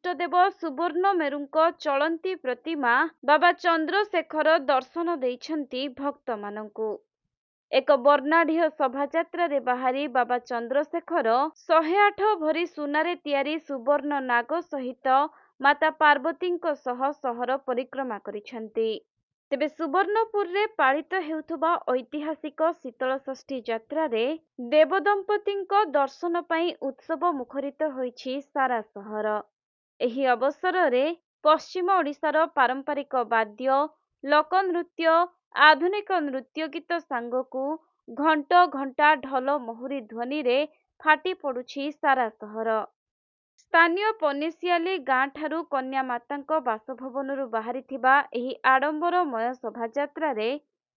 ଇଷ୍ଟଦେବ ସୁବର୍ଣ୍ଣମେରୁଙ୍କ ଚଳନ୍ତି ପ୍ରତିମା ବାବା ଚନ୍ଦ୍ରଶେଖର ଦର୍ଶନ ଦେଇଛନ୍ତି ଭକ୍ତମାନଙ୍କୁ। ଏକ ବର୍ଣ୍ଣାଢ୍ୟ ଶୋଭାଯାତ୍ରାରେ ବାହାରି ବାବା ଚନ୍ଦ୍ରଶେଖର 108 ଭରି ସୁନାରେ ତିଆରି ସୁବର୍ଣ୍ଣ ନାଗ ସହିତ ମାତା ପାର୍ବତୀଙ୍କ ସହ ସହର ପରିକ୍ରମା କରିଛନ୍ତି। ତେବେ ସୁବର୍ଣ୍ଣପୁରରେ ପାଳିତ ହେଉଥିବା ଐତିହାସିକ ଶୀତଳଷଷ୍ଠୀ ଯାତ୍ରାରେ ଦେବଦମ୍ପତିଙ୍କ ଦର୍ଶନ ପାଇଁ ଉତ୍ସବ ମୁଖରିତ ହୋଇଛି ସାରା ସହର। ଏହି ଅବସରରେ ପଶ୍ଚିମ ଓଡ଼ିଶାର ପାରମ୍ପରିକ ବାଦ୍ୟ, ଲୋକନୃତ୍ୟ, ଆଧୁନିକ ନୃତ୍ୟ ଗୀତ ସାଙ୍ଗକୁ ଘଣ୍ଟ ଘଣ୍ଟା ଢୋଲ ମହୁରୀ ଧ୍ୱନିରେ ଫାଟି ପଡୁଛି ସାରା ସହର। ସ୍ଥାନୀୟ ପନିସିଆଲି ଗାଁଠାରୁ କନ୍ୟା ମାତାଙ୍କ ବାସଭବନରୁ ବାହାରିଥିବା ଏହି ଆଡମ୍ବରମୟ ଶୋଭାଯାତ୍ରାରେ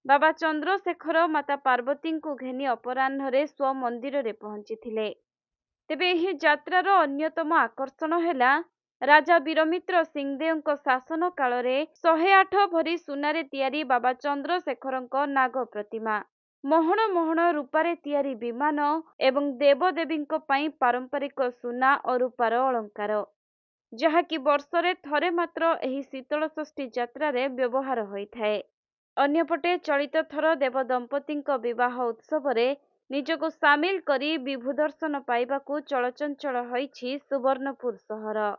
ବାବା ଚନ୍ଦ୍ରଶେଖର ମାତା ପାର୍ବତୀଙ୍କୁ ଘେନି ଅପରାହ୍ନରେ ସ୍ୱମନ୍ଦିରରେ ପହଞ୍ଚିଥିଲେ। ତେବେ ଏହି ଯାତ୍ରାର ଅନ୍ୟତମ ଆକର୍ଷଣ ହେଲା ରାଜା ବୀରମିତ୍ର ସିଂହଦେଓଙ୍କ ଶାସନ କାଳରେ 108 ଭରି ସୁନାରେ ତିଆରି ବାବା ଚନ୍ଦ୍ରଶେଖରଙ୍କ ନାଗ ପ୍ରତିମା, ମହଣ ମହଣ ରୂପାରେ ତିଆରି ବିମାନ ଏବଂ ଦେବଦେବୀଙ୍କ ପାଇଁ ପାରମ୍ପରିକ ସୁନା ଓ ରୂପାର ଅଳଙ୍କାର, ଯାହାକି ବର୍ଷରେ ଥରେ ମାତ୍ର ଏହି ଶୀତଳଷଷ୍ଠୀ ଯାତ୍ରାରେ ବ୍ୟବହାର ହୋଇଥାଏ। ଅନ୍ୟପଟେ ଚଳିତ ଥର ଦେବଦମ୍ପତିଙ୍କ ବିବାହ ଉତ୍ସବରେ ନିଜକୁ ସାମିଲ କରି ବିଭୁ ଦର୍ଶନ ପାଇବାକୁ ଚଳଚଞ୍ଚଳ ହୋଇଛି ସୁବର୍ଣ୍ଣପୁର ସହର।